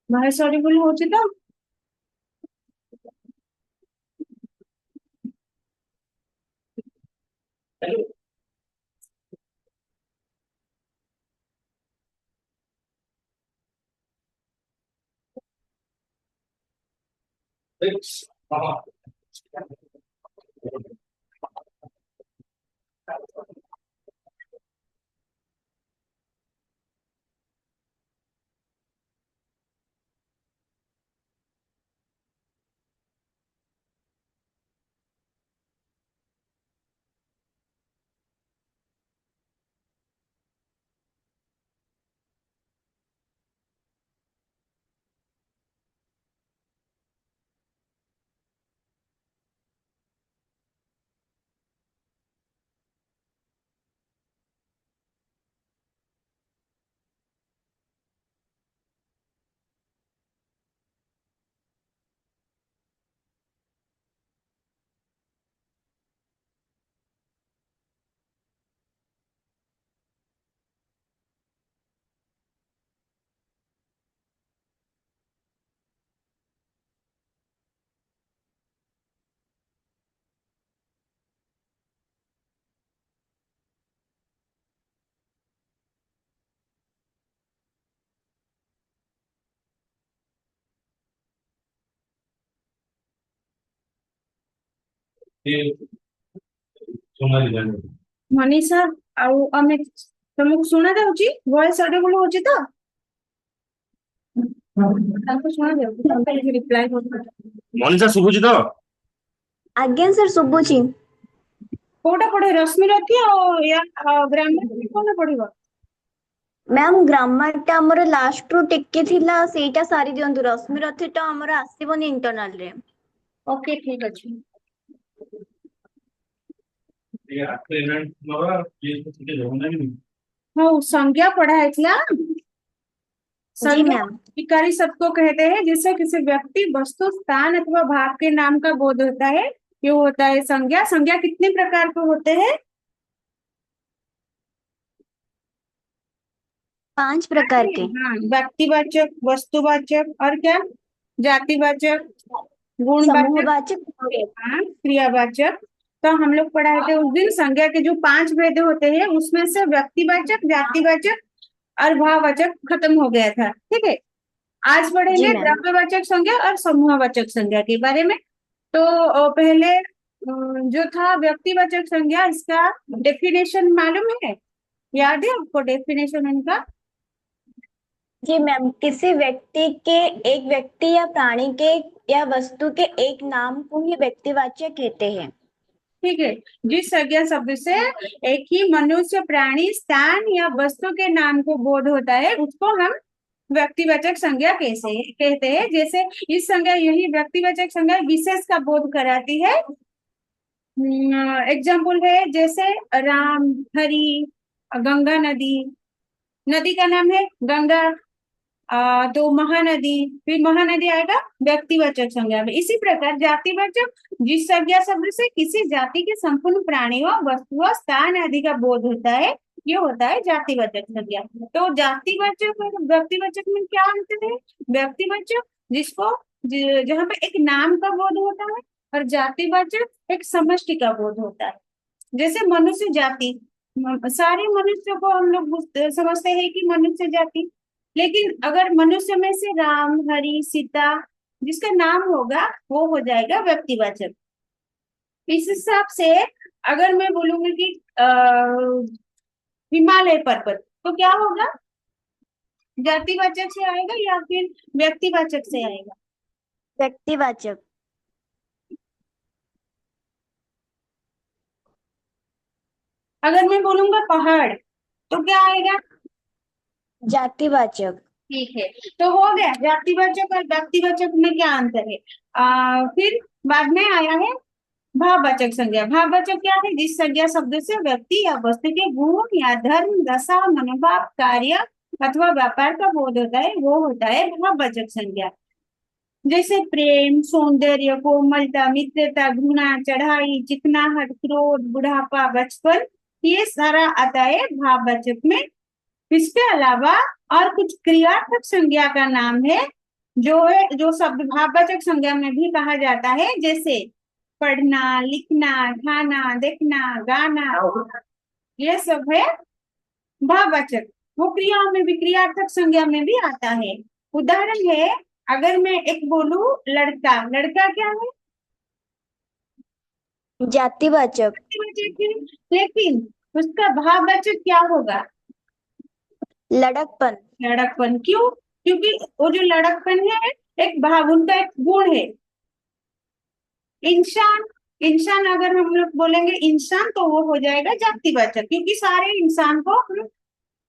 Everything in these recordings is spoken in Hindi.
ଭାଇ ସରିଫୁଲ ହଉଛି ତ। ମନୀଷା ଆଉ ଅମିତ, ତମକୁ ଶୁଣା ଯାଉଛି? ଭଏସ ଅଡିବୁଲ ହଉଛି ତ? ତାଙ୍କୁ ଶୁଣା ଯାଉଛି, ରିପ୍ଲାଏ କରୁଛନ୍ତି। ମନୀଷା ଶୁଭୁଛି ତ? ଆଜ୍ଞା ସାର୍ ଶୁଭୁଛି। କୋଉଟା ପଢେ, ରଶ୍ମିରଥୀ ଆଉ ଗ୍ରାମାର କୋଉଟା ପଢିବ? ମ୍ୟାମ୍ ଗ୍ରାମାର ଟା ଆମର ଲାଷ୍ଟ ରୁ ଟିକେ ଥିଲା, ସେଇଟା ସାରି ଦିଅନ୍ତୁ। ରଶ୍ମିରଥୀ ଟା ଆମର ଆସିବନି ଇଣ୍ଟରନାଲ ରେ। ଓକେ ଠିକ ଅଛି। ହଉ, संज्ञा पढ़ा है। जी संज्ञा मैम। विकारी शब्द को कहते हैं जिससे किसी व्यक्ति, वस्तु, स्थान अथवा भाव के नाम का बोध होता है। ये होता है संज्ञा। संज्ञा कितने प्रकार के होते हैं? 5 प्रकार के। हाँ, व्यक्तिवाचक, वस्तुवाचक और क्या, जातिवाचक, गुणवाचक, समूहवाचक। हाँ, क्रियावाचक। तो हम लोग पढ़ाए थे उस दिन संज्ञा के जो 5 भेद होते हैं उसमें से व्यक्तिवाचक, जातिवाचक और भाववाचक खत्म हो गया था। ठीक है, आज जी पढ़ेंगे मैम। द्रव्यवाचक संज्ञा और समूहवाचक संज्ञा के बारे में। तो पहले जो था व्यक्तिवाचक संज्ञा, इसका डेफिनेशन मालूम है? याद है आपको डेफिनेशन इनका? जी मैम, किसी व्यक्ति के, एक व्यक्ति या प्राणी के या वस्तु के एक नाम को ही व्यक्तिवाचक कहते हैं। ठीक है, जिस संज्ञा शब्द से एक ही मनुष्य, प्राणी, स्थान या वस्तु के नाम को बोध होता है उसको हम व्यक्तिवाचक संज्ञा कैसे कहते हैं। जैसे इस संज्ञा, यही व्यक्तिवाचक संज्ञा विशेष का बोध कराती है। एग्जाम्पल है जैसे राम, हरि, गंगा नदी। नदी का नाम है गंगा, तो महानदी, फिर महानदी आएगा व्यक्तिवाचक संज्ञा में। इसी प्रकार जातिवाचक, जिस संज्ञा शब्द से किसी जाति के संपूर्ण प्राणियों, वस्तुओं, स्थान आदि का बोध होता है, ये होता है जातिवाचक संज्ञा। तो जातिवाचक और व्यक्तिवाचक में क्या अंतर है? व्यक्तिवाचक जिसको जहाँ पे एक नाम का बोध होता है, और जातिवाचक एक समष्टि का बोध होता है। जैसे मनुष्य जाति, सारे मनुष्य को हम लोग समझते हैं कि मनुष्य जाति, लेकिन अगर मनुष्य में से राम, हरि, सीता जिसका नाम होगा वो हो जाएगा व्यक्तिवाचक। इस हिसाब से अगर मैं बोलूंगी कि हिमालय पर्वत, तो क्या होगा? जातिवाचक से आएगा या फिर व्यक्तिवाचक से आएगा? व्यक्तिवाचक। अगर मैं बोलूंगा पहाड़, तो क्या आएगा? जातिवाचक। ठीक है, तो हो गया जातिवाचक और व्यक्तिवाचक में क्या अंतर है। फिर बाद में आया है भाववाचक संज्ञा। भाववाचक क्या है? जिस संज्ञा शब्द से व्यक्ति या वस्तु के गुण या धर्म, दशा, मनोभाव, कार्य अथवा व्यापार का बोध होता है वो होता है भाववाचक संज्ञा। जैसे प्रेम, सौंदर्य, कोमलता, मित्रता, घृणा, चढ़ाई, चिकनाहट, क्रोध, बुढ़ापा, बचपन, ये सारा आता है भाववाचक में। इसके अलावा और कुछ क्रियात्मक संज्ञा का नाम है जो शब्द भाववाचक संज्ञा में भी कहा जाता है, जैसे पढ़ना, लिखना, खाना, देखना, गाना, ये सब है भाववाचक। वो क्रियाओं में भी, क्रियार्थक संज्ञा में भी आता है। उदाहरण है, अगर मैं एक बोलूं लड़का, लड़का क्या है? जातिवाचक। जातिवाचक है, लेकिन उसका भाववाचक क्या होगा? लड़कपन। लड़कपन। क्यों? क्योंकि वो जो लड़कपन है एक भाव, उनका एक गुण है। इंसान, इंसान अगर हम लोग बोलेंगे इंसान तो वो हो जाएगा जातिवाचक, क्योंकि सारे इंसान को हम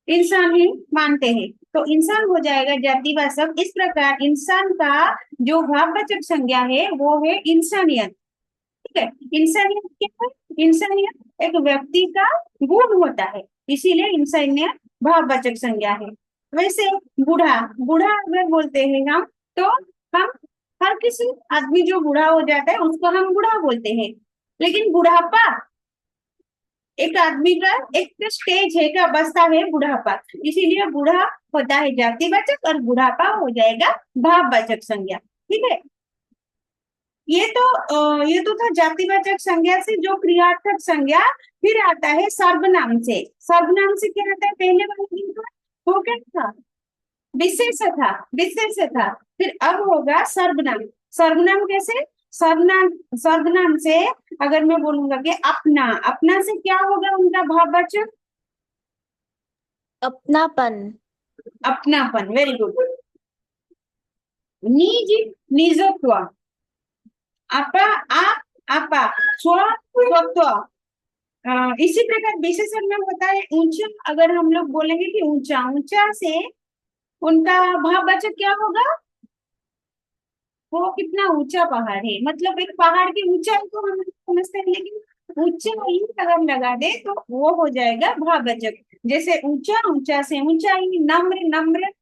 इंसान ही मानते हैं, तो इंसान हो जाएगा जातिवाचक। इस प्रकार इंसान का जो भाववाचक संज्ञा है वो है इंसानियत। ठीक है, इंसानियत क्या है? इंसानियत एक व्यक्ति का गुण होता है, इसीलिए इंसानियत भाववाचक संज्ञा है। वैसे बूढ़ा, बूढ़ा अगर बोलते हैं हम, तो हम हर किसी आदमी जो बूढ़ा हो जाता है उसको हम बूढ़ा बोलते हैं। लेकिन बुढ़ापा एक आदमी का एक स्टेज है, का अवस्था है बुढ़ापा, इसीलिए बूढ़ा होता है जातिवाचक और बुढ़ापा हो जाएगा भाववाचक संज्ञा। ठीक है, ये तो था जातिवाचक संज्ञा से जो क्रियार्थक संज्ञा। फिर आता है सर्वनाम से। सर्वनाम से क्या आता है? पहले वाले दिन का वो क्या था? विशेष था, विशेष था। फिर अब होगा सर्वनाम। सर्वनाम कैसे? सर्वनाम, सर्वनाम से अगर मैं बोलूंगा कि अपना, अपना से क्या होगा उनका भाववाचक? अपनापन। अपनापन। Very good. निज, निजत्व। अपा, आप, आपा, स्व, स्वत्व। इसी प्रकार विशेषण में होता है ऊंचा। अगर हम लोग बोलेंगे कि ऊंचा, ऊंचा से उनका भाववाचक क्या होगा? वो कितना ऊंचा पहाड़ है, मतलब एक पहाड़ की ऊंचाई को हम समझते हैं, लेकिन ऊंचाई अगर हम लगा दे तो वो हो जाएगा भाववाचक। जैसे ऊंचा, ऊंचा से ऊंचाई। नम्र, नम्र,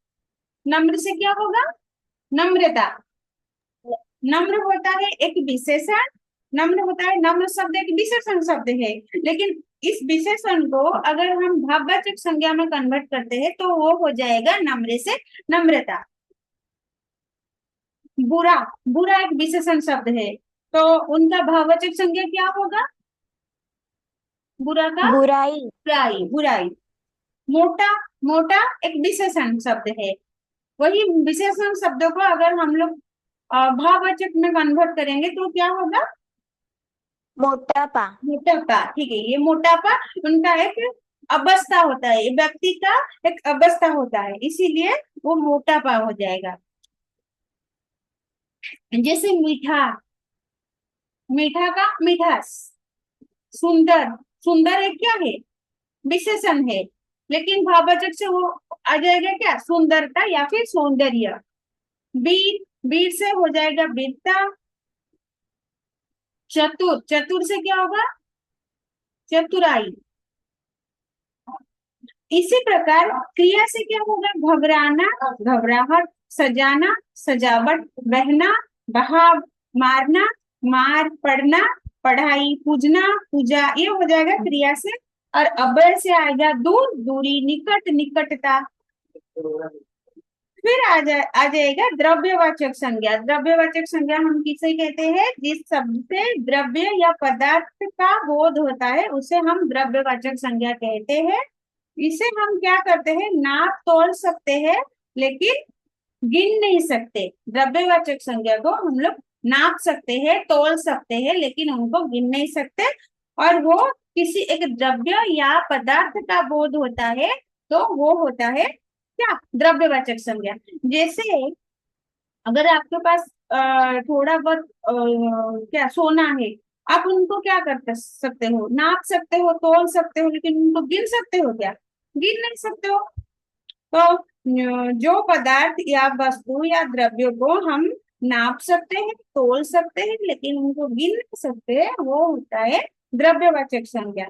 नम्र से क्या होगा? नम्रता। नम्र होता है एक विशेषण, नम्र होता है, नम्र शब्द एक विशेषण शब्द है, लेकिन इस विशेषण को अगर हम भाववाचक संज्ञा में कन्वर्ट करते हैं तो वो हो जाएगा नम्र से नम्रता। बुरा, बुरा एक विशेषण शब्द है, तो उनका भाववाचक संज्ञा क्या होगा? बुरा का बुराई। बुराई, बुराई। मोटा, मोटा एक विशेषण शब्द है। वही विशेषण शब्दों को अगर हम लोग भाववाचक में कन्वर्ट करेंगे तो क्या होगा? मोटापा। मोटापा। ठीक है, ये मोटापा उनका एक अवस्था होता है, व्यक्ति का एक अवस्था होता है, इसीलिए वो मोटापा हो जाएगा। जैसे मीठा, मीठा का मिठास। सुंदर, सुंदर एक क्या है? विशेषण है, लेकिन भाववाचक से वो आ जाएगा क्या? सुंदरता या फिर सौंदर्य। वीर, वीर से हो जाएगा वीरता। चतुर, चतुर से क्या होगा? चतुराई। इसी प्रकार क्रिया से क्या होगा? घबराना, घबराहट, सजाना, सजावट, बहना, बहाव, मारना, मार, पढ़ना, पढ़ाई, पूजना, पूजा, ये हो जाएगा क्रिया से। और अव्यय से आएगा दूर, दूरी, निकट, निकटता। फिर आ जाएगा द्रव्यवाचक संज्ञा। द्रव्यवाचक संज्ञा हम किसे कहते हैं? जिस शब्द से द्रव्य या पदार्थ का बोध होता है उसे हम द्रव्यवाचक संज्ञा कहते हैं। इसे हम क्या करते हैं? नाप तोल सकते हैं, लेकिन गिन नहीं सकते। द्रव्यवाचक संज्ञा को हम लोग नाप सकते हैं, तोल सकते हैं, लेकिन उनको गिन नहीं सकते। और वो किसी एक द्रव्य या पदार्थ का बोध होता है तो वो होता है क्या? द्रव्यवाचक संज्ञा। जैसे अगर आपके पास थोड़ा बहुत क्या सोना है, आप उनको क्या कर सकते हो? नाप सकते हो, तोल सकते हो, लेकिन उनको गिन सकते हो क्या? गिन नहीं सकते हो। तो जो पदार्थ या वस्तु या द्रव्य को हम नाप सकते हैं, तोल सकते हैं, लेकिन उनको गिन नहीं सकते, वो होता है द्रव्यवाचक संज्ञा।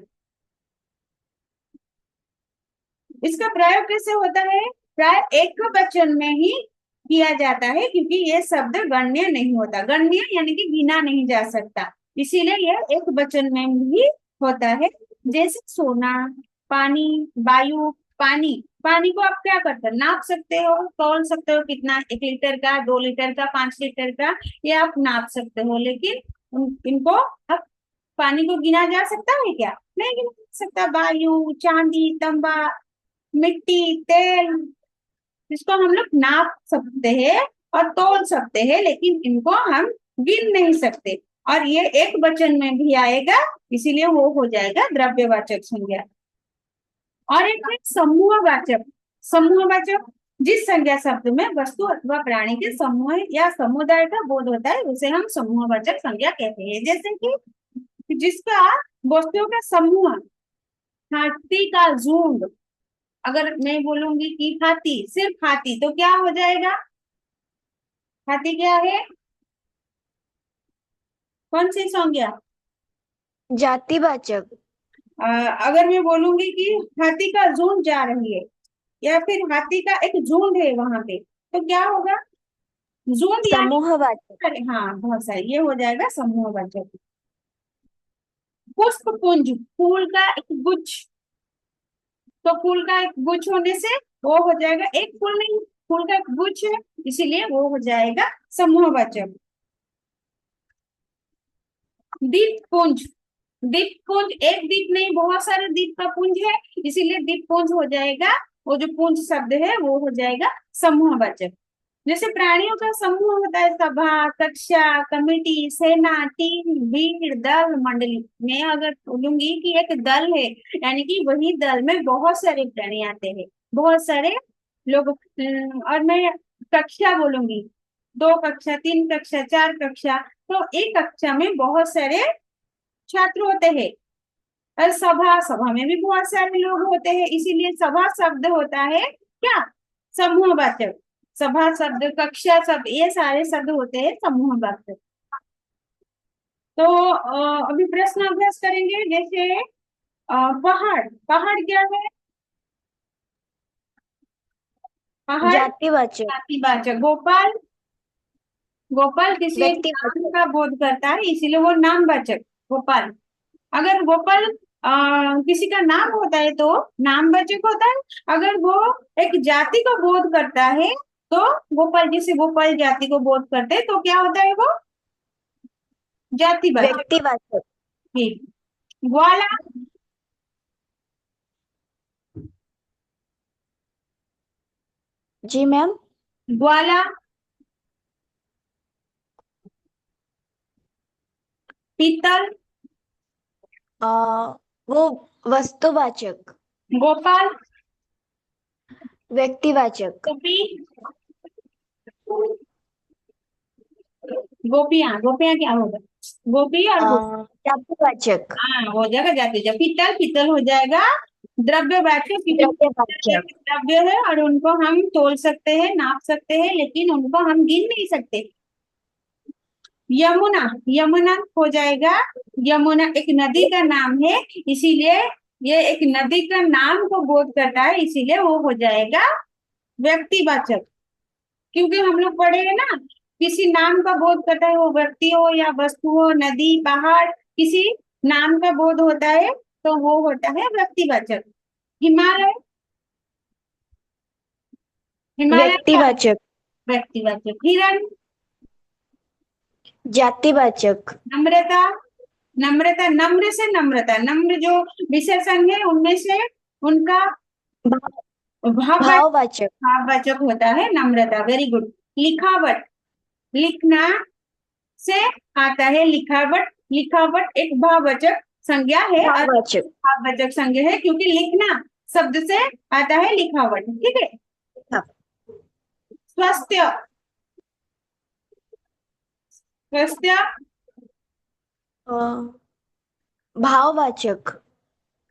इसका प्रयोग कैसे होता है? प्राय एक वचन में ही किया जाता है, क्योंकि ये शब्द गण्य नहीं होता। गण्य यानी कि गिना नहीं जा सकता, इसीलिए यह एक वचन में ही होता है। जैसे सोना, पानी, वायु। पानी, पानी को आप क्या करते हो, नाप सकते हो, तौल सकते हो, कितना, 1 लीटर का, 2 लीटर का, 5 लीटर का, ये आप नाप सकते हो। लेकिन इनको आप, पानी को गिना जा सकता है क्या? नहीं गिना जा सकता। वायु, चांदी, तांबा, मिट्टी, तेल, इसको हम लोग नाप सकते हैं और तौल सकते हैं, लेकिन इनको हम गिन नहीं सकते। और ये एक वचन में भी आएगा, इसीलिए वो हो जाएगा द्रव्यवाचक संज्ञा। और एक है समूहवाचक। समूहवाचक, जिस संज्ञा शब्द में वस्तु अथवा प्राणी के समूह या समुदाय का बोध होता है, उसे हम समूहवाचक संज्ञा कहते हैं। जैसे कि जिसका वस्तुओं का समूह, हाथी का झुंड। अगर मैं बोलूंगी कि हाथी, सिर्फ हाथी, तो क्या हो जाएगा? हाथी क्या है? कौन सी संज्ञा? जातिवाचक। अगर मैं बोलूंगी कि हाथी का झुंड जा रही है, या फिर हाथी का एक झुंड है वहां पे, तो क्या होगा? झुंड यानी, समूहवाचक। हाँ बहुत सारे, ये हो जाएगा समूहवाचक। पुष्प पुंज, फूल का एक गुच्छ, तो फूल का एक गुच्छ होने से वो हो जाएगा, एक फूल नहीं, फूल का एक गुच्छ है, इसीलिए वो हो जाएगा समूहवाचक। दीप पुंज, दीप पुंज, एक दीप नहीं, बहुत सारे दीप का पुंज है, इसीलिए दीप पुंज हो जाएगा। वो जो पुंज शब्द है वो हो जाएगा समूहवाचक। जैसे प्राणियों का समूह होता है, सभा, कक्षा, कमेटी, सेना, टीम, भीड़, दल, मंडली। मैं अगर बोलूंगी कि एक दल है, यानी कि वही दल में बहुत सारे प्राणी आते हैं, बहुत सारे लोग। और मैं कक्षा बोलूंगी, 2 कक्षा, 3 कक्षा, 4 कक्षा, तो एक कक्षा में बहुत सारे छात्र होते हैं। और सभा, सभा में भी बहुत सारे लोग होते हैं, इसीलिए सभा शब्द होता है क्या? समूहवाचक। सभा शब्द, कक्षा शब्द, ये सारे शब्द होते हैं समूहवाचक। तो अभी प्रश्न अभ्यास करेंगे। जैसे पहाड़, पहाड़ क्या है? पहाड़ जातिवाचक। जातिवाचक। गोपाल, गोपाल किसी एक नाम व्यक्तिवाचक। का बोध करता है, इसीलिए वो नामवाचक, गोपाल। अगर गोपाल किसी का नाम होता है तो नामवाचक होता है। अगर वो एक जाति को बोध करता है तो गोपाल, जैसे गोपाल जाति को बोध करते हैं, तो क्या होता है वो? जातिवाचक। व्यक्तिवाचक। ठीक। ग्वाला, जी मैम। ग्वाला। पीतल, आ, वो वस्तुवाचक। गोपाल, व्यक्तिवाचक। गोपी, गोपियां, गोपियां क्या होगा? गोपी और गोपी, जातिवाचक। हाँ हो जाएगा जाति। जब पीतल, पीतल हो जाएगा द्रव्यवाचक, क्योंकि पीतल एक द्रव्यवाचक। द्रव्य है और उनको हम तोल सकते हैं, नाप सकते हैं, लेकिन उनको हम गिन नहीं सकते। यमुना, यमुना हो जाएगा, यमुना एक नदी का नाम है, इसीलिए ये एक नदी का नाम को बोध करता है, इसीलिए वो हो जाएगा व्यक्तिवाचक। क्योंकि हम लोग पढ़े हैं ना, किसी नाम का बोध करता है, वो व्यक्ति हो या वस्तु हो, नदी, पहाड़, किसी नाम का बोध होता है, तो वो होता है व्यक्तिवाचक। हिमालय, हिमालय क्या है? व्यक्तिवाचक। व्यक्तिवाचक। हिरण, जातिवाचक। नम्रता, नम्रता, नम्र से नम्रता, नम्र जो विशेषण है उनमें से उनका भा- भाववाचक, भाववाचक। भाववाचक होता है नम्रता। Very good. लिखावट, लिखना से आता है लिखावट। लिखावट एक भाववाचक संज्ञा है, और भाववाचक। भाववाचक संज्ञा है क्योंकि लिखना शब्द से आता है लिखावट। ठीक है। हाँ। स्वास्थ्य, स्वास्थ्य, अ, भाववाचक।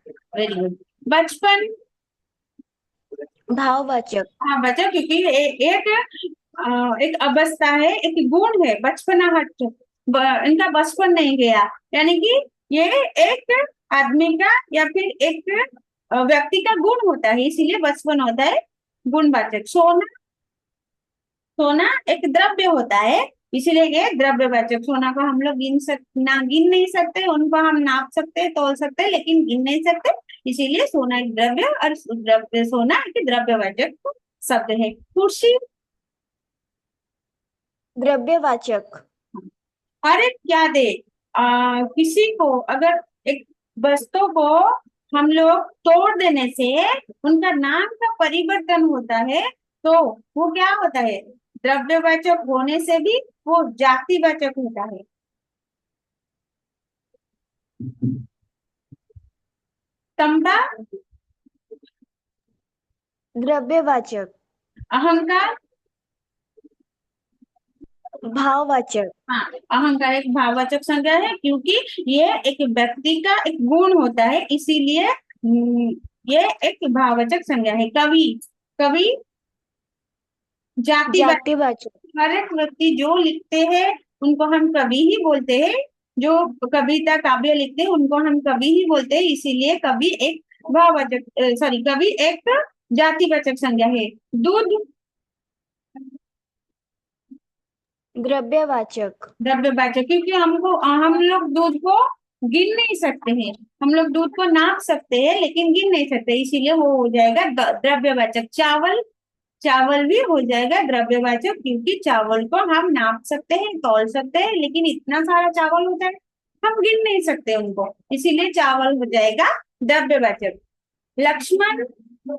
Very good. बचपन, भाववाचक। हाँ बच्चा, क्योंकि एक अवस्था है, एक गुण है बचपनाहट। इनका बचपन नहीं गया, यानी कि ये एक आदमी का या फिर एक व्यक्ति का गुण होता है, इसीलिए बचपन होता है। गुणवाचक। सोना, सोना एक द्रव्य होता है, इसीलिए ये द्रव्यवाचक। सोना को हम लोग गिन नहीं सकते, उनको हम नाप सकते, तौल सकते, लेकिन गिन नहीं सकते। इसीलिए सोना एक द्रव्य, और द्रव्य, सोना एक द्रव्यवाचक शब्द है। कुर्सी, द्रव्यवाचक। अरे क्या दे, किसी को अगर एक वस्तु को हम लोग तोड़ देने से उनका नाम का परिवर्तन होता है, तो वो क्या होता है, द्रव्यवाचक होने से भी वो जातिवाचक होता है। तंबा, द्रव्यवाचक। अहंकार, भाववाचक। हाँ, अहंकार एक भाववाचक संज्ञा है, क्योंकि ये एक व्यक्ति का एक गुण होता है, इसीलिए ये एक भाववाचक संज्ञा है। कवि, कवि जातिवाचक। जातिवाचक। हर एक व्यक्ति जो लिखते हैं उनको हम कवि ही बोलते हैं, जो कविता काव्य लिखते हैं उनको हम कवि ही बोलते हैं, इसीलिए कवि एक भाववाचक, सॉरी, कवि एक जातिवाचक संज्ञा है। दूध, द्रव्यवाचक। द्रव्यवाचक, क्योंकि हम लोग दूध को गिन नहीं सकते हैं, हम लोग दूध को नाप सकते हैं लेकिन गिन नहीं सकते, इसीलिए वो हो जाएगा द्रव्यवाचक। चावल, चावल भी हो जाएगा द्रव्यवाचक, क्योंकि चावल को हम नाप सकते हैं, तौल सकते हैं, लेकिन इतना सारा चावल होता है हम गिन नहीं सकते उनको, इसीलिए चावल हो जाएगा द्रव्यवाचक। लक्ष्मण, लक्ष्मण,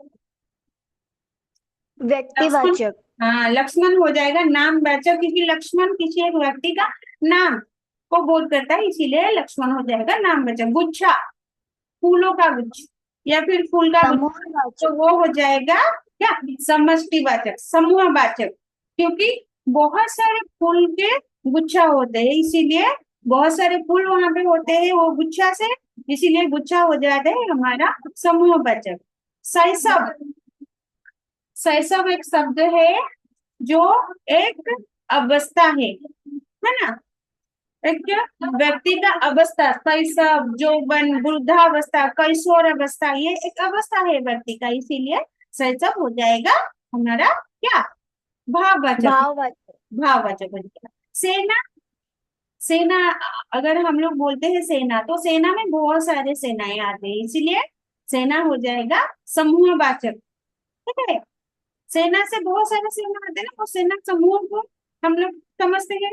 व्यक्तिवाचक। हाँ, लक्ष्मण हो जाएगा नामवाचक, क्योंकि लक्ष्मण किसी एक व्यक्ति का नाम को बोध करता है, इसीलिए लक्ष्मण हो जाएगा नामवाचक। गुच्छा, फूलों का गुच्छ या फिर फूल का गुच्छ, तो समूहवाचक। वो हो जाएगा क्या, समष्टिवाचक, समूहवाचक, क्योंकि बहुत सारे फूल के गुच्छा होते हैं, इसीलिए बहुत सारे फूल वहां पे होते हैं वो गुच्छा से, इसीलिए गुच्छा हो जाता है हमारा समूहवाचक। शैशव, शैशव एक शब्द है जो एक अवस्था है ना, एक व्यक्ति का अवस्था, शैशव, यौवन, वृद्धावस्था, कैशोर अवस्था, ये एक अवस्था है व्यक्ति का, इसीलिए शैशव हो जाएगा हमारा क्या, भाववाचक, भाववाचक। भाववाचक हो जाएगा। सेना, सेना, अगर हम लोग बोलते हैं सेना, तो सेना में बहुत सारे सेनाएं आते हैं, इसीलिए सेना हो जाएगा समूहवाचक। ठीक है, सेना से बहुत सारे सेना आते हैं ना, वो सेना समूह को हम लोग समझते हैं,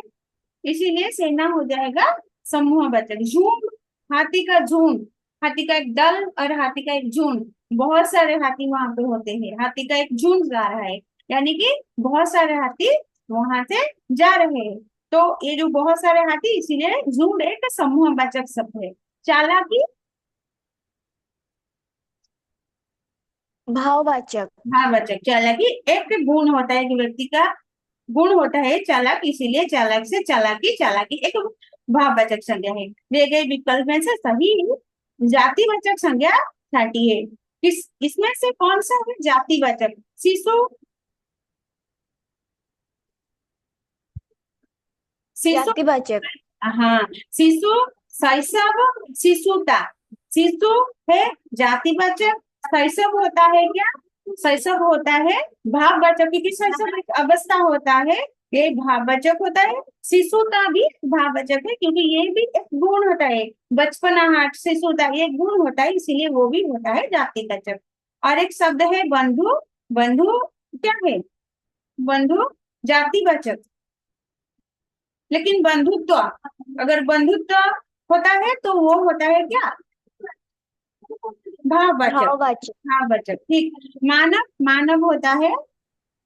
इसीलिए सेना हो जाएगा समूहवाचक। झुंड, हाथी का झुंड, हाथी का एक दल और हाथी का एक झुंड, बहुत सारे हाथी वहां पे होते हैं, हाथी का एक झुंड जा रहा है, यानी कि बहुत सारे हाथी वहां से जा रहे हैं, तो ये जो बहुत सारे हाथी, इसीलिए झुंड एक समूहवाचक शब्द है। चालाकी, भाववाचक। भाववाचक। चालाकी एक गुण होता है कि व्यक्ति का गुण होता है चालाक, इसीलिए चालाक से चालाकी, चालाकी एक भाववाचक संज्ञा है। दिए गए विकल्प में से सही जातिवाचक संज्ञा छाटी है। इसमें से कौन सा है जातिवाचक? शिशु, शिशु, जातिवाचक। हाँ, शिशु, शैशव, शिशुता। शिशु है जातिवाचक, शैशव होता है क्या, शैशव होता है भाववाचक, क्योंकि शैशव एक अवस्था होता है, ये भाववाचक होता है। शिशुता भी भाववाचक है, क्योंकि ये भी एक गुण होता है, बचपनाहट, शिशुता, ये गुण होता है, इसीलिए वो भी होता है जातिवाचक। और एक शब्द है बंधु, बंधु क्या है, बंधु जातिवाचक, लेकिन बंधुत्व, अगर बंधुत्व होता है तो वो होता है क्या, भाववाचक, भाववाचक। भाववाचक। ठीक, मानव, मानव होता है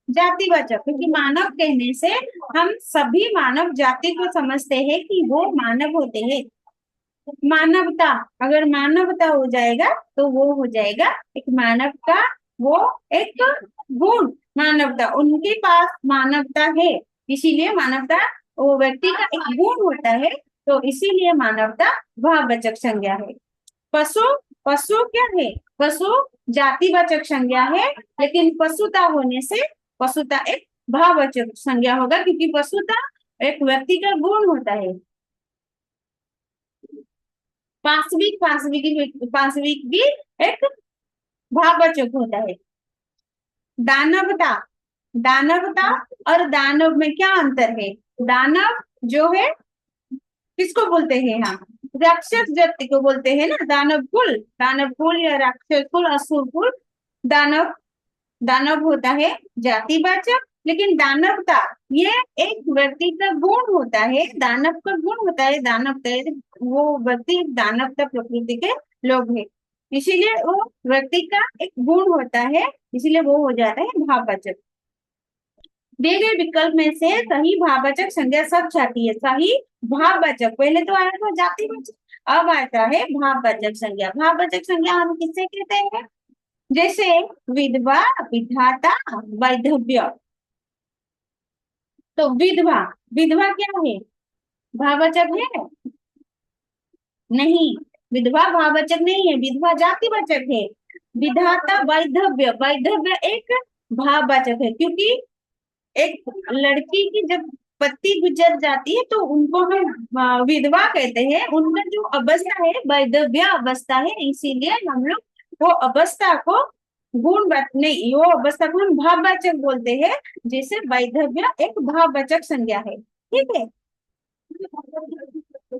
जातिवाचक, क्योंकि मानव कहने से हम सभी मानव जाति को समझते हैं कि वो मानव होते हैं। मानवता, अगर मानवता हो जाएगा तो वो हो जाएगा एक मानव का, वो एक गुण, मानवता, उनके पास मानवता है, इसीलिए मानवता वो व्यक्ति का एक गुण होता है, तो इसीलिए मानवता भाववाचक संज्ञा है। पशु, पशु क्या है, पशु जातिवाचक संज्ञा है, लेकिन पशुता होने से पशुता एक भाववाचक संज्ञा होगा, क्योंकि पशुता एक व्यक्ति का गुण होता है। पाशविक, पाशविक, पाशविक भी एक भाववाचक होता है। दानवता, दानवता और दानव में क्या अंतर है? दानव जो है किसको बोलते हैं हम? राक्षस जाति को बोलते हैं ना, दानव कुल, दानव कुल या राक्षस कुल, असुर कुल। दानव, दानव होता है जातिवाचक, लेकिन दानवता ये एक व्यक्ति का गुण होता है, दानव का गुण होता है, दानवता वो व्यक्ति दानवता प्रकृति के लोग हैं, इसीलिए वो व्यक्ति का एक गुण होता है, इसीलिए वो हो जाता है भाववाचक। दिए गए विकल्प में से सही भाववाचक संज्ञा सब चाहती है। सही भाववाचक, पहले तो आया था जातिवाचक, अब आता है भाववाचक संज्ञा। भाववाचक संज्ञा हम किससे कहते हैं? जैसे विधवा, विधाता, वैधव्य। तो विधवा, विधवा क्या है? भाववाचक है? नहीं, विधवा भाववाचक नहीं है, विधवा जातिवाचक है। विधाता, वैधव्य, वैधव्य एक भाववाचक है, क्योंकि एक लड़की की जब पति गुजर जाती है तो उनको हम विधवा कहते हैं, उनका जो अवस्था है वैधव्य अवस्था है, इसीलिए हम लोग वो अवस्था को नहीं, वो अवस्था को हम भाववाचक बोलते हैं, जैसे वैधव्य एक भाववाचक संज्ञा है। ठीक है।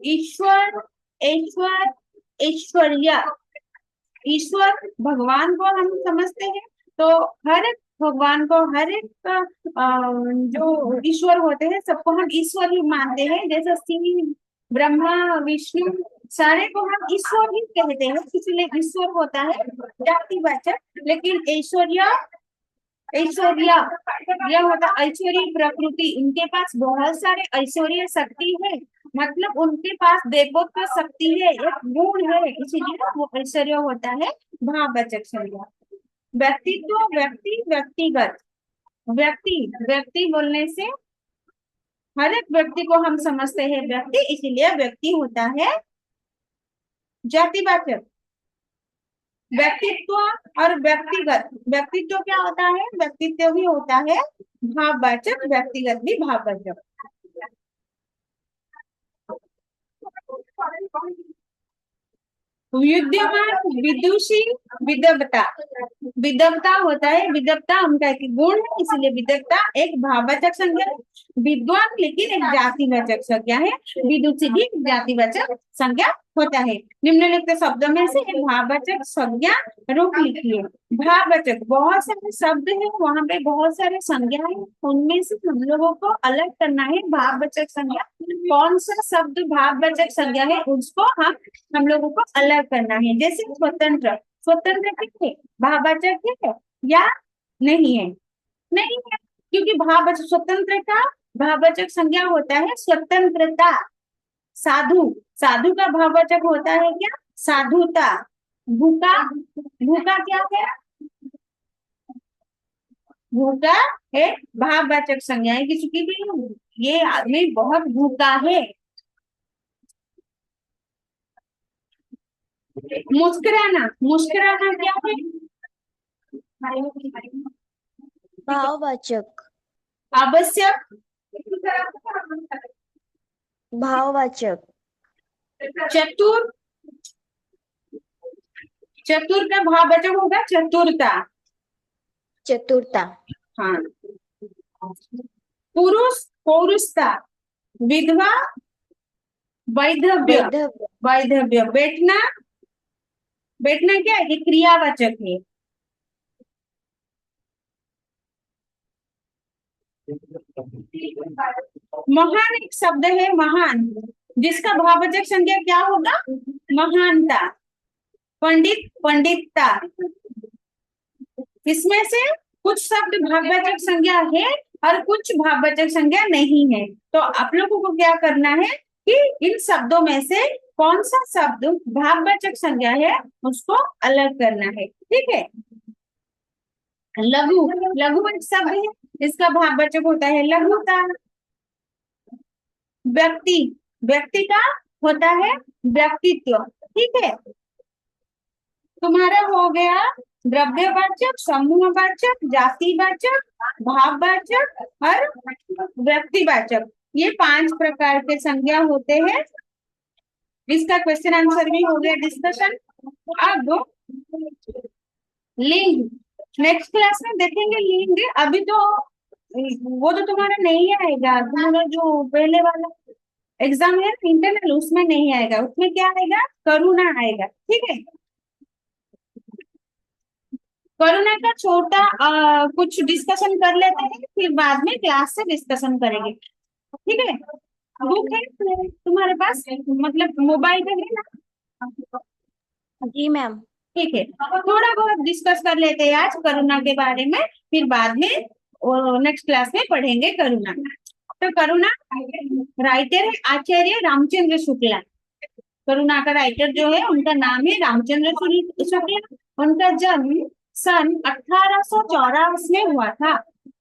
ईश्वर, ईश्वर, ऐश्वर्या, ईश्वर भगवान को हम समझते हैं, तो हर एक भगवान को, हर एक जो ईश्वर होते हैं सबको हम ईश्वर ही मानते हैं, जैसे शिव, ब्रह्मा, विष्णु, सारे को हम ईश्वर ही कहते हैं, इसलिए ईश्वर होता है जातिवाचक। लेकिन ऐश्वर्या, ऐश्वर्या यह होता ऐश्वर्य प्रकृति, उनके पास बहुत सारे ऐश्वर्य शक्ति है, मतलब उनके पास देवत्व शक्ति है, एक गुण है, इसीलिए वो ऐश्वर्य होता है भाववाचक संज्ञा। व्यक्तित्व, व्यक्ति, व्यक्तिगत, व्यक्ति, व्यक्ति बोलने से हर एक व्यक्ति को हम समझते हैं व्यक्ति, इसीलिए व्यक्ति होता है जातिवाचक। व्यक्तित्व और व्यक्तिगत, व्यक्तित्व क्या होता है? व्यक्तित्व भी होता है भाववाचक, व्यक्तिगत भी भाववाचक। विद्यमान, विदुषी, विदवता, विदवता होता है, विदवता उनका एक गुण है, इसलिए विदवता एक भाववाचक संज्ञा है। विद्वान लेकिन एक जातिवाचक संज्ञा है, विदुषी भी जातिवाचक संज्ञा होता है। निम्नलिखित शब्दों में से एक भाववाचक संज्ञा रूप लिखिए। भाववाचक बहुत सारे शब्द हैं, वहां पे बहुत सारे संज्ञा है, उनमें से हम लोगों को अलग करना है भाववाचक संज्ञा, कौन सा शब्द भाववाचक संज्ञा है उसको हम लोगों को अलग करना है। जैसे स्वतंत्र, स्वतंत्र किसके भाववाचक है या नहीं है? नहीं है, क्योंकि भाववाचक, स्वतंत्र का भाववाचक संज्ञा होता है स्वतंत्रता। साधु, साधु का भाववाचक होता है क्या? साधुता। भूखा, भूखा क्या है? भूखा है भाववाचक संज्ञा है, किसी की भी ये आदमी बहुत भूखा है। मुस्कुराना, मुस्कुराना क्या है? भाववाचक, आवश्यक, भाववाचक, चतुर, चतुर का भाववाचक होगा चतुरता। चतुरता, हाँ। पुरुष, पौरुषता। विधवा, वैधव्य, वैधव्य, वैधव्य। बैठना, बैठना क्या है? ये क्रियावाचक है। महान एक शब्द है, महान, जिसका भाववाचक संज्ञा क्या होगा? महानता। पंडित, पंडितता। इसमें से कुछ शब्द भाववाचक संज्ञा है और कुछ भाववाचक संज्ञा नहीं है, तो आप लोगों को क्या करना है कि इन शब्दों में से कौन सा शब्द भाववाचक संज्ञा है उसको अलग करना है। ठीक है। लघु, लघु एक शब्द है, इसका भाववाचक होता है लघुता। व्यक्ति, व्यक्ति का होता है व्यक्तित्व। ठीक है। तुम्हारा हो गया द्रव्यवाचक, समूहवाचक, जातिवाचक, भाववाचक और व्यक्तिवाचक, ये 5 प्रकार के संज्ञा होते हैं। इसका क्वेश्चन आंसर भी हो गया डिस्कशन। अब लिंग, नेक्स्ट क्लास में देखेंगे, लेंगे। अभी तो वो तो तुम्हारा नहीं आएगा, तुम्हारा जो पहले वाला एग्जाम है इंटरनल, उसमें नहीं आएगा। उसमें क्या आएगा? करुणा आएगा, ठीक है। करुणा का छोटा कुछ डिस्कशन कर लेते हैं, फिर बाद में क्लास से डिस्कशन करेंगे, ठीक है। बुक है तुम्हारे पास, मतलब मोबाइल पे है ना? जी मैम। ठीक है, थोड़ा बहुत डिस्कस कर लेते हैं आज करुणा के बारे में, फिर बाद में नेक्स्ट क्लास में पढ़ेंगे करुणा। तो करुणा राइटर है आचार्य रामचंद्र शुक्ला। करुणा का राइटर जो है उनका नाम है रामचंद्र शुक्ला। उनका जन्म सन 1884 में हुआ था।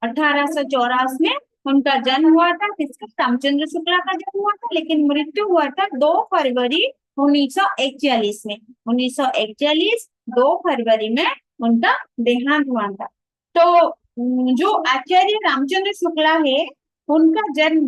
1884 में उनका जन्म हुआ था। किसका? रामचंद्र शुक्ला का जन्म हुआ था, लेकिन मृत्यु हुआ था 2 फरवरी 1941 में। 1941 2 फरवरी में उनका देहांत हुआ था। तो जो आचार्य रामचंद्र शुक्ला है, उनका जन्म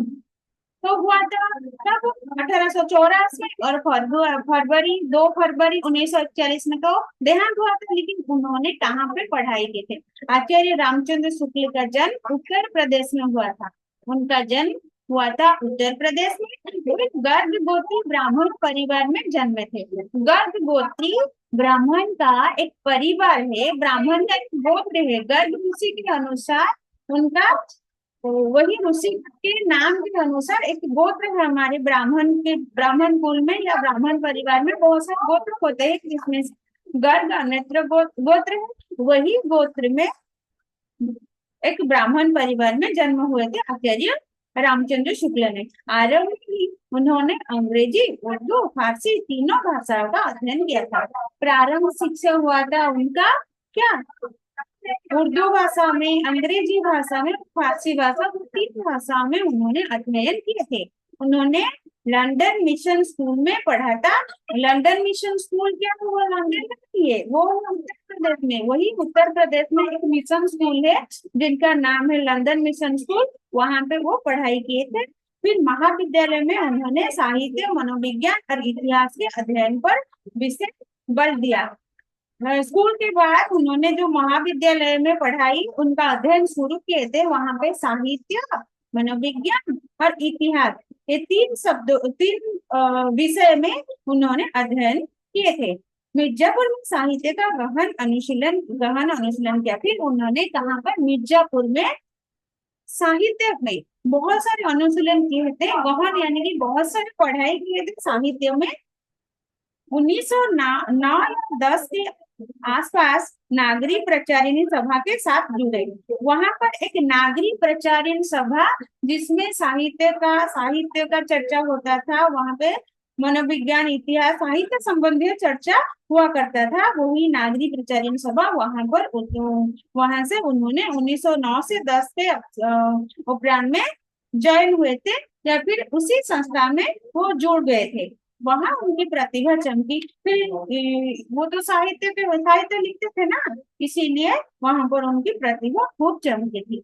तो हुआ था कब? 1884 में, और फरवरी 2 फरवरी 1941 में तो देहांत हुआ था। लेकिन उन्होंने कहाँ पे पढ़ाई की थी? आचार्य रामचंद्र शुक्ल का जन्म उत्तर प्रदेश में हुआ था। उनका जन्म हुआ था उत्तर प्रदेश में। वो एक गर्भ गोत्री ब्राह्मण परिवार में जन्मे थे। गर्भ गोत्री ब्राह्मण का एक परिवार है, ब्राह्मण का एक गोत्र है। गर्भ ऋषि के अनुसार उनका, तो वही ऋषि के नाम के अनुसार एक गोत्र है। हमारे ब्राह्मण कुल में या ब्राह्मण परिवार में बहुत सारे गोत्र होते हैं, जिसमें से गर्ग अन्यत्र गोत्र है। वही गोत्र में एक ब्राह्मण परिवार में जन्म हुए थे आचार्य रामचंद्र शुक्ल ने। आरंभ में उन्होंने अंग्रेजी, उर्दू, फारसी तीनों भाषाओं का अध्ययन किया था। प्रारंभ शिक्षा हुआ था उनका क्या? उर्दू भाषा में, अंग्रेजी भाषा में, फारसी भाषा, 3 भाषा में उन्होंने अध्ययन किए थे। उन्होंने लंदन मिशन स्कूल में पढ़ा था। लंदन मिशन स्कूल क्या है? वो लंदन में नहीं है, वो उत्तर प्रदेश में, वही उत्तर प्रदेश में एक मिशन स्कूल है जिनका नाम है लंदन मिशन स्कूल। वहां पे वो पढ़ाई किए थे। फिर महाविद्यालय में उन्होंने साहित्य, मनोविज्ञान और इतिहास के अध्ययन पर विशेष बल दिया। स्कूल के बाद उन्होंने जो महाविद्यालय में पढ़ाई, उनका अध्ययन शुरू किए थे, वहां पे साहित्य, मनोविज्ञान और इतिहास, ये 3 विषय में उन्होंने अध्ययन किए थे। मिर्जापुर में साहित्य का गहन अनुशीलन किया। फिर उन्होंने कहाँ पर? मिर्जापुर में साहित्य में बहुत सारे अनुशीलन किए थे। गहन यानी कि बहुत सारे पढ़ाई किए थे साहित्य में। 1909 या 10 के आसपास नागरी प्रचारिणी सभा के साथ जुड़े। वहां पर एक नागरी प्रचारिणी सभा, जिसमें साहित्य का चर्चा होता था। वहां पे मनोविज्ञान, इतिहास, साहित्य संबंधी चर्चा हुआ करता था। वही नागरी प्रचारिणी सभा, वहां से उन्होंने 1909 से 10 के उपरांत में ज्वाइन हुए थे, या फिर उसी संस्था में वो जुड़ गए थे। वहां उनकी प्रतिभा चमकी। फिर वो तो साहित्य लिखते थे ना, इसीलिए वहां पर उनकी प्रतिभा खूब चमकी थी।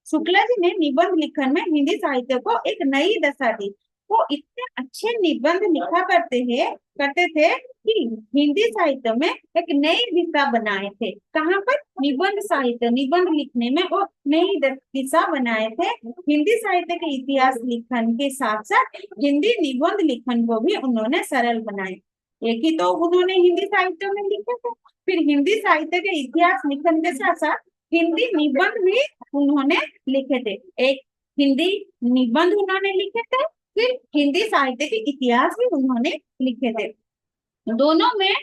शुक्ला जी ने निबंध लिखन में हिंदी साहित्य को एक नई दशा दी। वो इतने अच्छे निबंध लिखा करते थे कि हिंदी साहित्य में एक नई दिशा बनाए थे। कहाँ पर? निबंध लिखने में वो नई दिशा बनाए थे। हिंदी साहित्य के इतिहास लिखन के साथ साथ हिंदी निबंध लिखन को भी उन्होंने सरल बनाए। एक ही तो उन्होंने हिंदी साहित्य में लिखे थे, फिर हिंदी साहित्य के इतिहास लिखन के साथ साथ हिंदी निबंध भी उन्होंने लिखे थे। एक हिंदी निबंध उन्होंने लिखे थे, फिर हिंदी साहित्य के इतिहास भी उन्होंने लिखे थे। दोनों में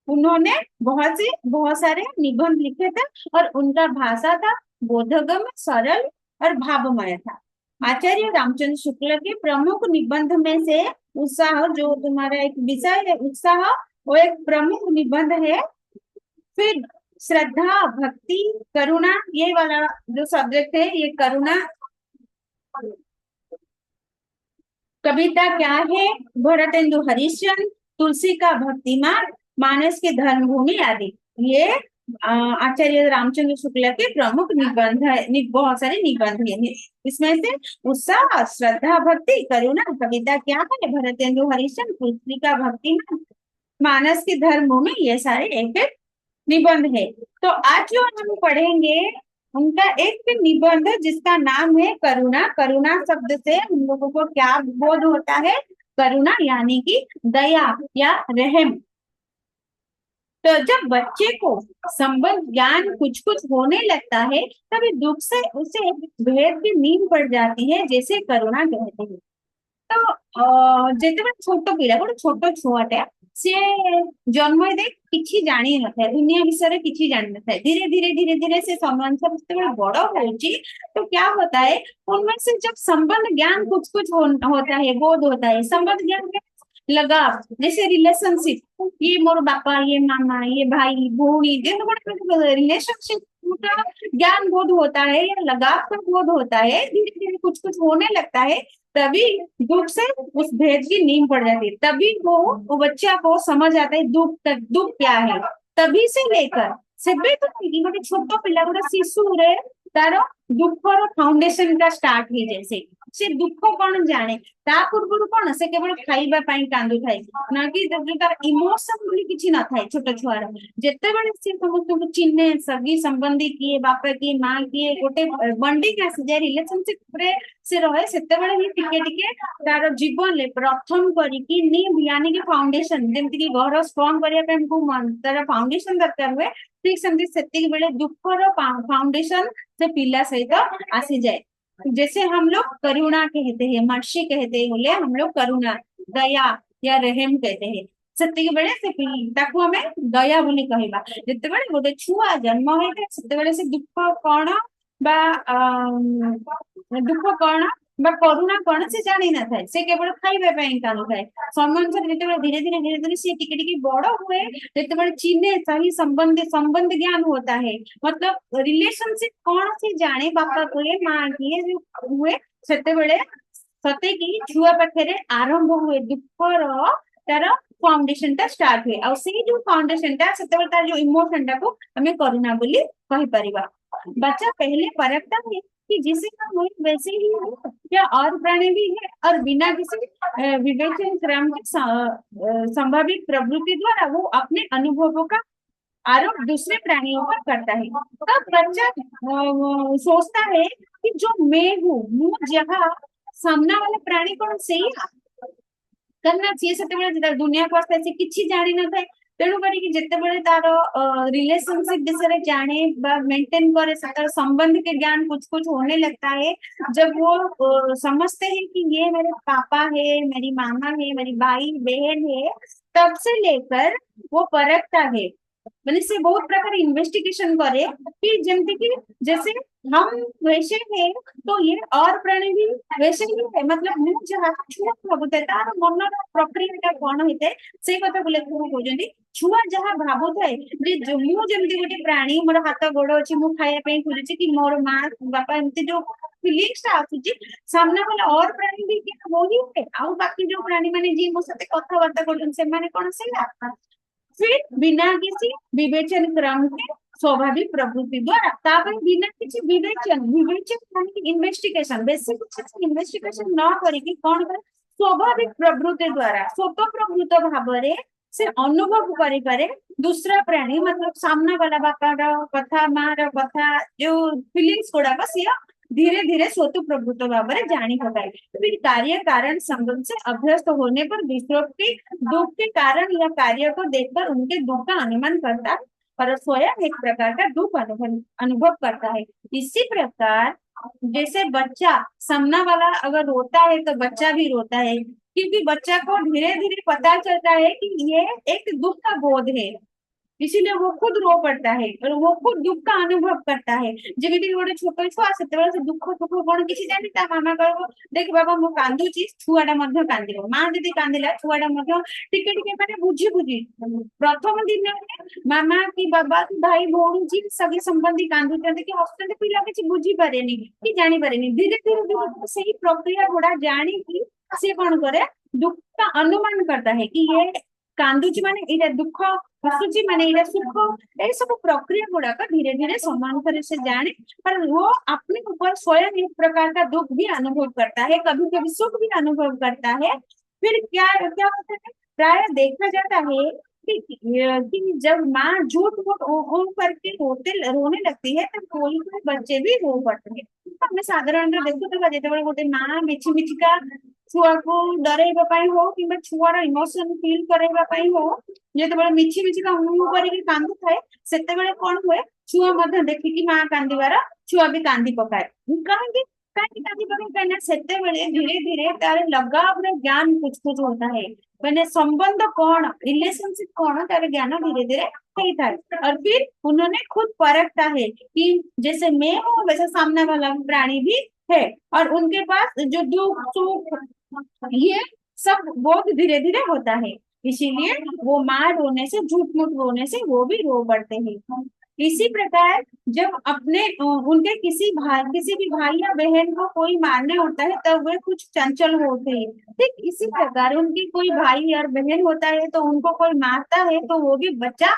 उन्होंने बहुत सारे निबंध लिखे थे, और उनका भाषा था बोधगम्य, सरल और भावमय था। आचार्य रामचंद्र शुक्ल के प्रमुख निबंध में से उत्साह, जो तुम्हारा एक विषय है उत्साह, वो एक प्रमुख निबंध है। फिर श्रद्धा, भक्ति, करुणा, ये वाला जो सब्जेक्ट है, ये करुणा। कविता क्या है? भरतेंदु हरिश्चंद्र, तुलसी का भक्तिमान, मानस की धर्मभूमि आदि। ये आचार्य रामचंद्र शुक्ला के प्रमुख निबंध है। बहुत सारे निबंध है इसमें से। उत्साह, श्रद्धा, भक्ति, करुणा, कविता क्या है? भरतेंदु हरिश्चंद्र, तुलसी का भक्तिमान, मानस की धर्मभूमि, ये सारे एक एक निबंध है। तो आज जो हम पढ़ेंगे उनका एक निबंध जिसका नाम है करुणा। करुणा शब्द से हम लोगों को क्या बोध होता है? करुणा यानी कि दया या रहम। तो जब बच्चे को संबंध ज्ञान कुछ कुछ होने लगता है तभी दुख से उसे भेद की नींद पड़ जाती है, जैसे करुणा कहते हैं। तो ଯେତେବେଳେ ଛୋଟ ପିଲା ଗୋଟେ ଛୋଟ ଛୁଆଟା ସିଏ ଜନ୍ମ ହେଇଥାଏ କିଛି ଜାଣି ନଥାଏ, ଦୁନିଆ ବିଷୟରେ କିଛି ଜାଣି नଥାଏ। धीरे धीरे धीरे धीरे से संबंध सब ଯେତେବେଳେ बड़ा होची तो क्या होता है, उनमें से जब संबंध ज्ञान कुछ कुछ होता है, बोध होता है। संबंध ज्ञान में लगाव, जैसे रिलेशनशिप, ये मोर बापा, ये मामा, ये भाई भौणी, जो रिलेशनशिप का ज्ञान बोध होता है या लगाव का बोध होता है, धीरे धीरे कुछ कुछ होने लगता है, तभी दुख से उस भेद की नींद पड़ जाती है। तभी वो बच्चा को समझ आता है दुख क्या है। तभी से लेकर सेबे तो नहीं गोटे छोट पिला गोटे शिशु रे तार दुखर फाउंडेशन का स्टार्ट ही जैसे से दुख कौन जाने ता पूर्व कौन से केवल खाइबा पाई कांदु थाए ना कि तार इमोशन बोली किछि न थाए। छोट छुआर जेतेबेले से समस्त को चिन्हे सगी संबंधी किए बापा किए माँ किए गोटे बॉन्डिंग आसी जाए रिलेशनशिप रे से रहे सेतेबेले ही टिके टिके तार जीवन ले प्रथम करिकी नींव यानी कि फाउंडेशन जेमति कि घर स्ट्रांग करिया पे हमको तार फाउंडेशन दरकार हुए, ठीक सेमति सेतिक बेले दुखर फाउंडेशन से पिला सहित आसी जाए। जैसे हम लोग करुणा कहते हैं, मर्सी कहते हैं, हम लोग करुणा दया या रहम कहते हैं। ସେତିକି ବେଳେ ସେ ତାକୁ ଆମେ ଦୟା ବୋଲି କହିବା। ଯେତେବେଳେ ଗୋଟେ ଛୁଆ ଜନ୍ମ ହେଇଥାଏ ସେତେବେଳେ ସେ ଦୁଃଖ କଣ ବା ଦୁଃଖ କଣ ବା କରୁଣା କଣ ସେ ଜାଣି ନଥାଏ, ସେ କେବଳ ଖାଇବା ପାଇଁ କାନ୍ଦୁଥାଏ। ସମୟ ଅନୁସାରେ ଯେତେବେଳେ ଧୀରେ धीरे धीरे धीरे से टिके टिके बड़ हुए, ଯେତେବେଳେ चिन्हे सही संबंध ज्ञान होता है, मतलब रिलेशनशिप कौन से जाने बापा किए माँ किए हुए, सेतेबेले सते कि छुआ पाखे आरंभ हुए दुखर तार फाउंडेशन टा स्टार्ट हुए। और से जो फाउंडेशन टा सेतेबेले तार जो इमोशन टा को हमें करुणा बोली कहि परिबा। बच्चा पहले परखता है कि जिसे हम हुए वैसे ही है या और प्राणी भी है, और बिना किसी विवेचन क्रम के संभावित प्रवृत्ति द्वारा वो अपने अनुभवों का आरोप दूसरे प्राणियों पर करता है। तब बच्चा सोचता है कि जो मैं हूँ जहाँ सामना वाला प्राणी कौन से ही करना चाहिए। से दुनिया को आस्ते किसी जानी न था, तेणु करी जितेबले तार रिलेशनशिप विषय जाने मेंटेन करे संबंध के ज्ञान कुछ कुछ होने लगता है। जब वो समझते हैं कि ये मेरे पापा है, मेरी मामा है, मेरी भाई बहन है, तब से लेकर वो परखता है, मैंने से बहुत प्रकार इन्वेस्टिगेशन करे कि जमती कि जैसे हम वैसे हैं तो ये और प्राणी भी वैसे ही है। मतलब मु जहाँ छुआ भावुता तार मन प्रक्रिया कौन होता है से कथा को लेकर कहते छुआ जहाँ भावुता है जे मु जमती गोटे प्राणी मोर हाथ गोड़ अच्छी मु खाया खोजुची कि मोर माँ बापा एमती जो फिलिंग्स आसुची सामने वाला और प्राणी भी वो ही है। आउ बाकी जो प्राणी माने जी मो साथे कथाबार्ता करछन से माने कोन से फिर बिना किसी विवेचन क्रम के स्वाभाविक प्रवृत्ति द्वारा तापर बिना किसी विवेचन विवेचन यानी इन्वेस्टिगेशन बेसिक इन्वेस्टिगेशन न करिकी कौन करे स्वाभाविक प्रवृत्ति द्वारा स्वतः भाव से अनुभव करि पारे दूसरा प्राणी, मतलब सामना वाला बापार कथा मार कथा जो फीलिंग्स गुड़ाक सी धीरे धीरे स्वतः प्रभुत्व भाव में जानी पकाए। फिर कार्य कारण संबंध से अभ्यस्त होने पर दूसरों के दुख के कारण या कार्य को देखकर उनके दुख का अनुमान करता है और स्वयं एक प्रकार का दुख अनुभव करता है। इसी प्रकार जैसे बच्चा सामना वाला अगर रोता है तो बच्चा भी रोता है, क्योंकि बच्चा को धीरे धीरे पता चलता है कि ये एक दुख का बोध है, इसीलिए वो खुद रो पड़ता है और वो खुद दुख का अनुभव करता है। जेमिति गोटे छोट छुआ से दुख सुख कौन किसी जानी ता मामा कहबो देख बाबा मु कांदुची, छुआटा मध्ये कांदिबो, मां जदी कांदिला छुआटा मध्ये टिके टिके माने बुझी बुझी प्रथम दिन मामा की बाबा की भाई भौणी जी सगे संबंधी कांदुचंती कि हस्ते पिला किछि बुझी पारेनी कि जानी पारेनी। धीरे धीरे सही प्रक्रिया गुड़ा जानी कि से कौन करे दुख का अनुमान करता है कि ये कांदुची माने इटा दुख, हसुची माने इटा सुख, ये सब प्रक्रिया गुड़ाक धीरे धीरे समांतर से जाने पर वो अपने ऊपर स्वयं एक प्रकार का दुख भी अनुभव करता है, कभी कभी सुख भी अनुभव करता है। फिर क्या क्या होता है, प्राय देखा जाता है कि जब माँ झूठ मूठ ओ करके रोने लगती है तब कोई कोई बच्चे भी रो पड़ते हैं। तो ଆମେ ସାଧାରଣତଃ ଦେଖୁଥିବା ଯେତେବେଳେ ଗୋଟେ ମା ମିଛି ମିଛିକା ଛୁଆକୁ ଡରେଇବା ପାଇଁ ହଉ କିମ୍ବା ଛୁଆର ଇମୋସନ ଫିଲ୍ କରାଇବା ପାଇଁ ହଉ ଯେତେବେଳେ ମିଛି ମିଛିକା କରିକି କାନ୍ଦୁଥାଏ ସେତେବେଳେ କଣ ହୁଏ ଛୁଆ ମଧ୍ୟ ଦେଖିକି ମା କାନ୍ଦିବାର ଛୁଆ ବି କାନ୍ଦି ପକାଏ। କାହିଁକି କାହିଁକି କାନ୍ଦି ପକାଏ କାହିଁକି ନା सेतेबेले धीरे धीरे तार लगाव रे ज्ञान कुछ कुछ होता है मैंने संबंध कौन रिलेशनशिप कौन तार ज्ञान धीरे धीरे होता है और फिर उन्होंने खुद परखता है कि जैसे मैं हूँ वैसे सामने वाला प्राणी भी है और उनके पास जो दुख सुख ये सब बहुत धीरे धीरे होता है। इसीलिए वो माँ रोने से झूठ मूठ रोने से वो भी रो पड़ते हैं। इसी प्रकार जब अपने उनके किसी भी भाई या बहन को कोई मारने होता है तब वे कुछ चंचल होते हैं। ठीक इसी प्रकार उनकी कोई भाई और बहन होता है तो उनको कोई मारता है तो वो भी बच्चा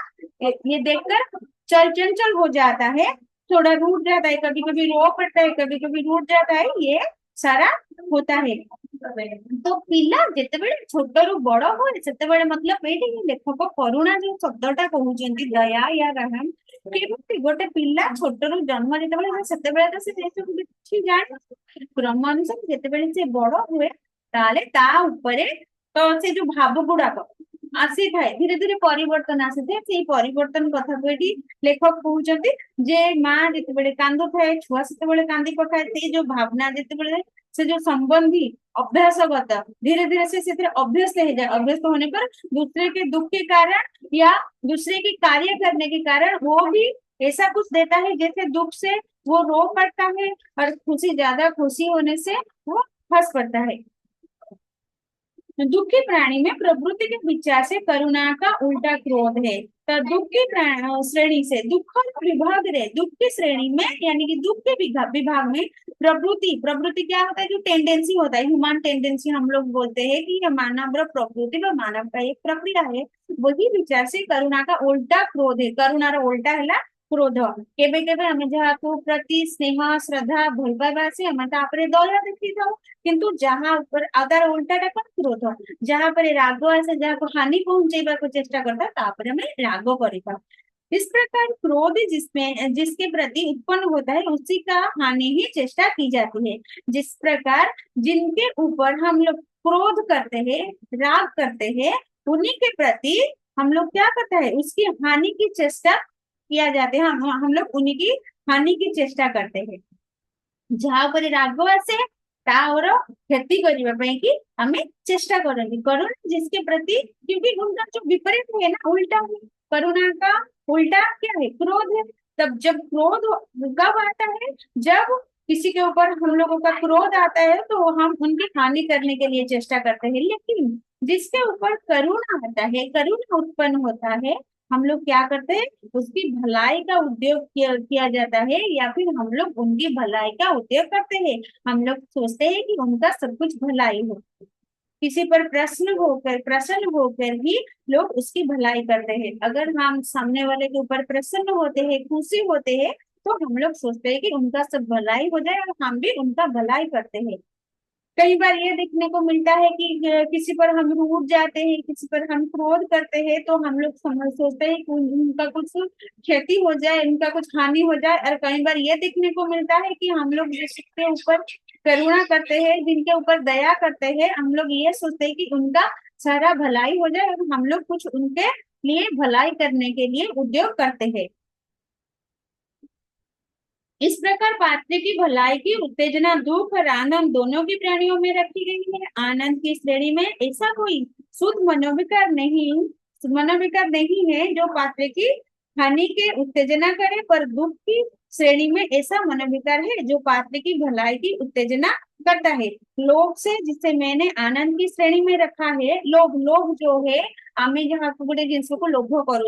ये देखकर चंचल हो जाता है थोड़ा रूठ जाता है कभी कभी रो पड़ता है कभी कभी रूठ जाता है ये सारा होता है। तो पिला ଯେତେବେଳେ ଛୋଟରୁ ବଡ ହୁଏ ସେତେବେଳେ मतलब ଏଇଠି ଲେଖକ କରୁଣା ଯୋଉ ଶବ୍ଦଟା କହୁଛନ୍ତି ଦୟା या रहम କେମିତି ଗୋଟେ ପିଲା ଛୋଟରୁ ଜନ୍ମ ଯେତେବେଳେ ହୁଏ ସେତେବେଳେ ତ ସେ ସବୁ କିଛି ଜାଣି କ୍ରମ ଅନୁସାରେ ଯେତେବେଳେ ସେ ବଡ ହୁଏ ତାହେଲେ ତା ଉପରେ ତ ସେ ଯୋଉ ଭାବ ଗୁଡାକ ଆସିଥାଏ ଧୀରେ ଧୀରେ ପରିବର୍ତ୍ତନ ଆସିଥାଏ ସେଇ ପରିବର୍ତ୍ତନ କଥାକୁ ଏଠି ଲେଖକ କହୁଛନ୍ତି ଯେ ମା ଯେତେବେଳେ କାନ୍ଦୁଥାଏ ଛୁଆ ସେତେବେଳେ କାନ୍ଦି ପକାଏ ସେଇ ଯୋଉ ଭାବନା ଯେତେବେଳେ से जो संबंधी अभ्यासगत धीरे धीरे से अभ्यस्त हो जाए अभ्यस्त होने पर दूसरे के दुख के कारण या दूसरे की कार्य करने के कारण वो भी ऐसा कुछ देता है जैसे दुख से वो रो पड़ता है और खुशी ज्यादा खुशी होने से वो हंस पड़ता है। दुखी प्राणी में प्रवृत्ति के विचार से करुणा का उल्टा क्रोध है। तो दुखी श्रेणी से दुख विभाग रे दुख की श्रेणी में यानी कि दुख के विभाग में प्रवृत्ति प्रवृत्ति क्या होता है जो टेंडेंसी होता है ह्यूमन टेंडेंसी हम लोग बोलते हैं कि ये मानव प्रवृत्ति व मानव का एक प्रक्रिया है वही विचार से करुणा का उल्टा क्रोध है करुणार उल्टा है क्रोध केबे केबे आमे जहाको प्रति स्नेह श्रद्धा भल पाइबा से आमे तापरे दया देखि जाऊ किंतु जहां ऊपर आदार उल्टाटा कोन क्रोध जहां पर राग आसे जहां को हानि पहुंचेबा को चेष्टा करता तापरे हमें राग करिबा। इस प्रकार क्रोध जिसमें जिसके प्रति उत्पन्न होता है उसी का हानि ही चेष्टा की जाती है। जिस प्रकार जिनके ऊपर हम लोग क्रोध करते हैं राग करते हैं उन्हीं के प्रति हम लोग क्या करते हैं उसकी हानि की चेष्टा किया जाते हैं हम लोग उन्हीं की हानि की चेष्टा करते हैं। जहाँ पर राग आसे तार क्षति करने ପାଇଁ कि हमें चेष्टा करेंगे करुणा जिसके प्रति क्योंकि उनका जो विपरीत है ना उल्टा है करुणा का उल्टा क्या है क्रोध है। तब जब क्रोध कब आता है जब किसी के ऊपर हम लोगों का क्रोध आता है तो हम उनकी हानि करने के लिए चेष्टा करते हैं लेकिन जिसके ऊपर करुणा आता है करुणा उत्पन्न होता है हम लोग क्या करते हैं उसकी भलाई का उद्योग किया जाता है या फिर हम लोग उनकी भलाई का उद्योग करते हैं। हम लोग सोचते हैं कि उनका सब कुछ भलाई हो किसी पर प्रसन्न होकर ही लोग उसकी भलाई करते हैं। अगर हम सामने वाले के ऊपर प्रसन्न होते हैं खुशी होते हैं तो हम लोग सोचते हैं कि उनका सब भलाई हो जाए और हम भी उनका भलाई करते हैं। कई बार ये देखने को मिलता है कि किसी पर हम रूठ जाते हैं किसी पर हम क्रोध करते हैं तो हम लोग समझ सोचते हैं कि उनका कुछ क्षति हो जाए उनका कुछ हानि हो जाए और कई बार ये देखने को मिलता है कि हम लोग जिसके ऊपर करुणा करते हैं जिनके ऊपर दया करते हैं हम लोग ये सोचते हैं कि उनका सारा भलाई हो जाए और हम लोग कुछ उनके लिए भलाई करने के लिए उद्योग करते हैं। इस प्रकार पात्र की भलाई की उत्तेजना दुख और आनंद दोनों की प्राणियों में रखी गई है। आनंद की श्रेणी में ऐसा कोई शुद्ध मनोविकार नहीं है जो पात्र की हानि के उत्तेजना करे पर दुख की श्रेणी में ऐसा मनोविकार है जो पात्र की भलाई की उत्तेजना करता है। लोभ से जिसे मैंने आनंद की श्रेणी में रखा है लोभ लोभ जो है आमे जहाँ गोटे जिनस को लोभ करू